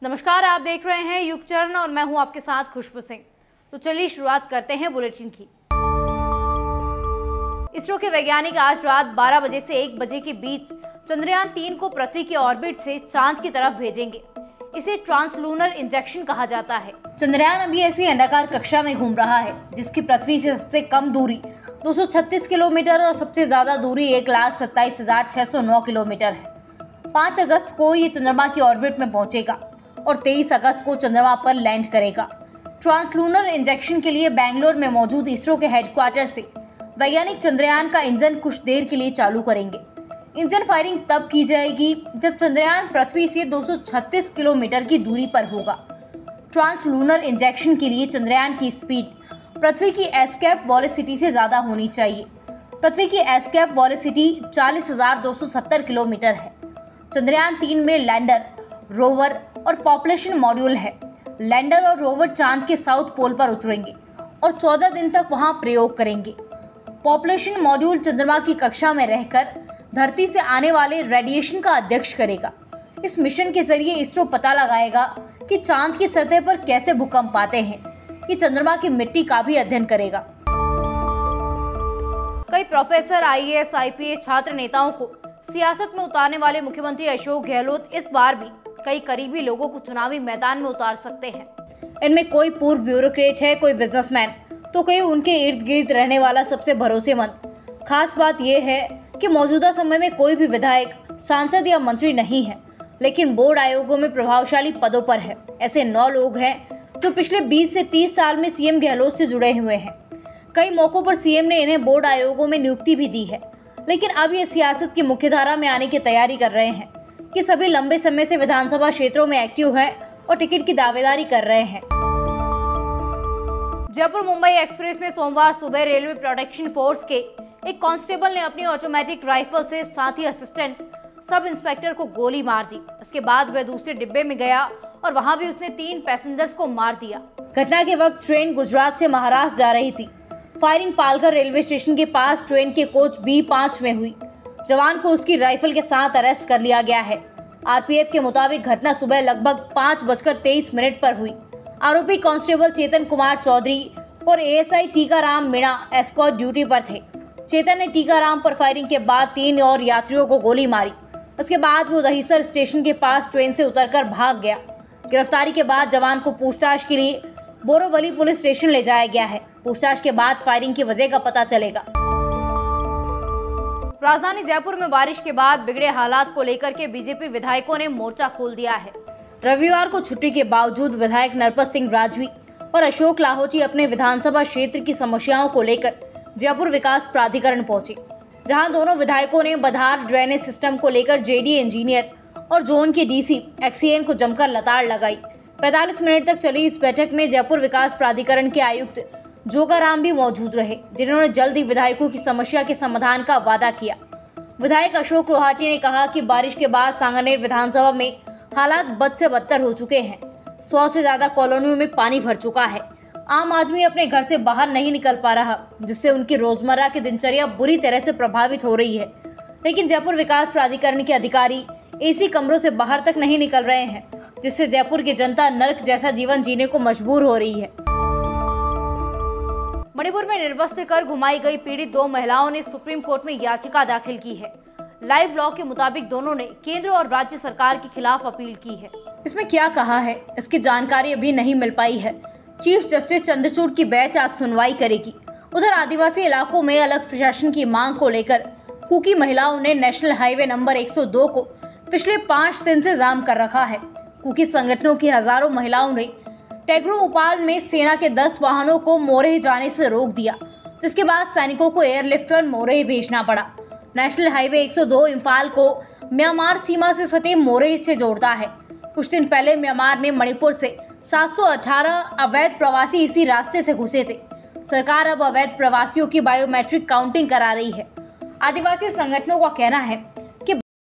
नमस्कार, आप देख रहे हैं युगचरण और मैं हूं आपके साथ खुशबू सिंह। तो चलिए शुरुआत करते हैं बुलेटिन की। इसरो के वैज्ञानिक आज रात 12 बजे से 1 बजे के बीच चंद्रयान 3 को पृथ्वी के ऑर्बिट से चांद की तरफ भेजेंगे। इसे ट्रांसलूनर इंजेक्शन कहा जाता है। चंद्रयान अभी ऐसी अंडाकार कक्षा में घूम रहा है जिसकी पृथ्वी से सबसे कम दूरी 236 किलोमीटर और सबसे ज्यादा दूरी 1,27,609 किलोमीटर है। 5 अगस्त को ये चंद्रमा की ऑर्बिट में पहुंचेगा और 23 अगस्त को चंद्रमा पर लैंड करेगा। ट्रांसलूनर इंजेक्शन के लिए बेंगलोर में मौजूद इसरो के हेडक्वार्टर से वैज्ञानिक चंद्रयान का इंजन कुछ देर के लिए चालू करेंगे। इंजन फायरिंग तब की जाएगी जब चंद्रयान पृथ्वी से 236 किलोमीटर की दूरी पर होगा। ट्रांसलूनर इंजेक्शन के लिए चंद्रयान की स्पीड पृथ्वी की एस्केप वेलोसिटी से ज्यादा होनी चाहिए। पृथ्वी की एस्केप वेलोसिटी 40,270 किलोमीटर है। चंद्रयान 3 में लैंडर, रोवर और पॉपुलेशन मॉड्यूल है। लैंडर और रोवर चांद के साउथ पोल पर उतरेंगे और 14 दिन तक वहां प्रयोग करेंगे। पॉपुलेशन मॉड्यूल चंद्रमा की कक्षा में रहकर धरती से आने वाले रेडिएशन का अध्यक्ष करेगा। इस मिशन के जरिए इसरो पता लगाएगा कि चांद की सतह पर कैसे भूकंप आते हैं। ये चंद्रमा की मिट्टी का भी अध्ययन करेगा। कई प्रोफेसर, IAS, IPS छात्र नेताओं को सियासत में उतारने वाले मुख्यमंत्री अशोक गहलोत इस बार भी कई करीबी लोगों को चुनावी मैदान में उतार सकते हैं। इनमें कोई पूर्व ब्यूरोक्रेट है, कोई बिजनेसमैन, तो कोई उनके इर्द गिर्द रहने वाला सबसे भरोसेमंद। खास बात यह है कि मौजूदा समय में कोई भी विधायक, सांसद या मंत्री नहीं है, लेकिन बोर्ड आयोगों में प्रभावशाली पदों पर है। ऐसे 9 लोग हैं जो पिछले 20 से 30 साल में सीएम गहलोत से जुड़े हुए हैं। कई मौकों पर सीएम ने इन्हें बोर्ड आयोगों में नियुक्ति भी दी है, लेकिन अब ये सियासत की मुख्यधारा में आने की तैयारी कर रहे हैं कि सभी लंबे समय से विधानसभा क्षेत्रों में एक्टिव हैं और टिकट की दावेदारी कर रहे हैं। जयपुर मुंबई एक्सप्रेस में सोमवार सुबह रेलवे प्रोटेक्शन फोर्स के एक कांस्टेबल ने अपनी ऑटोमेटिक राइफल से साथी असिस्टेंट सब इंस्पेक्टर को गोली मार दी। इसके बाद वह दूसरे डिब्बे में गया और वहां भी उसने 3 पैसेंजर्स को मार दिया। घटना के वक्त ट्रेन गुजरात से महाराष्ट्र जा रही थी। फायरिंग पालघर रेलवे स्टेशन के पास ट्रेन के कोच B5 में हुई। जवान को उसकी राइफल के साथ अरेस्ट कर लिया गया है। आरपीएफ के मुताबिक घटना सुबह लगभग 5:23 पर हुई। आरोपी कांस्टेबल चेतन कुमार चौधरी और ASI Tikaram Meena escort duty पर थे। चेतन ने टीकाराम पर फायरिंग के बाद 3 और यात्रियों को गोली मारी। उसके बाद वो दहिसर स्टेशन के पास ट्रेन से उतरकर भाग गया। गिरफ्तारी के बाद जवान को पूछताछ के लिए बोरीवली पुलिस स्टेशन ले जाया गया है। पूछताछ के बाद फायरिंग की वजह का पता चलेगा। राजधानी जयपुर में बारिश के बाद बिगड़े हालात को लेकर के बीजेपी विधायकों ने मोर्चा खोल दिया है। रविवार को छुट्टी के बावजूद विधायक नरपत सिंह राजवी और अशोक लाहोटी अपने विधानसभा क्षेत्र की समस्याओं को लेकर जयपुर विकास प्राधिकरण पहुंचे, जहां दोनों विधायकों ने बधार ड्रेनेज सिस्टम को लेकर JD इंजीनियर और जोन के DC XCN को जमकर लताड़ लगाई। 45 मिनट तक चली इस बैठक में जयपुर विकास प्राधिकरण के आयुक्त जोगाराम भी मौजूद रहे, जिन्होंने जल्द ही विधायकों की समस्या के समाधान का वादा किया। विधायक अशोक लाहोटी ने कहा कि बारिश के बाद सांगानेर विधानसभा में हालात बद से बदतर हो चुके हैं। 100 से ज्यादा कॉलोनियों में पानी भर चुका है। आम आदमी अपने घर से बाहर नहीं निकल पा रहा, जिससे उनकी रोजमर्रा की दिनचर्या बुरी तरह से प्रभावित हो रही है। लेकिन जयपुर विकास प्राधिकरण के अधिकारी AC कमरों से बाहर तक नहीं निकल रहे हैं, जिससे जयपुर की जनता नर्क जैसा जीवन जीने को मजबूर हो रही है। मणिपुर में निर्वस्त्र कर घुमाई गई पीड़ित 2 महिलाओं ने सुप्रीम कोर्ट में याचिका दाखिल की है। लाइव लॉ के मुताबिक दोनों ने केंद्र और राज्य सरकार के खिलाफ अपील की है। इसमें क्या कहा है, इसकी जानकारी अभी नहीं मिल पाई है। चीफ जस्टिस चंद्रचूड़ की बेंच आज सुनवाई करेगी। उधर आदिवासी इलाकों में अलग प्रशासन की मांग को लेकर कुकी महिलाओं ने नेशनल हाईवे नंबर 102 को पिछले 5 दिन से जाम कर रखा है। कुकी संगठनों की हजारों महिलाओं ने टेगरू उपाल में सेना के 10 वाहनों को मोरेह जाने से रोक दिया, जिसके बाद सैनिकों को एयरलिफ्ट पर मोरेह भेजना पड़ा। नेशनल हाईवे 102 इम्फाल को म्यांमार सीमा से सटे मोरेह से जोड़ता है। कुछ दिन पहले म्यांमार में मणिपुर से 718 अवैध प्रवासी इसी रास्ते से घुसे थे। सरकार अब अवैध प्रवासियों की बायोमेट्रिक काउंटिंग करा रही है। आदिवासी संगठनों का कहना है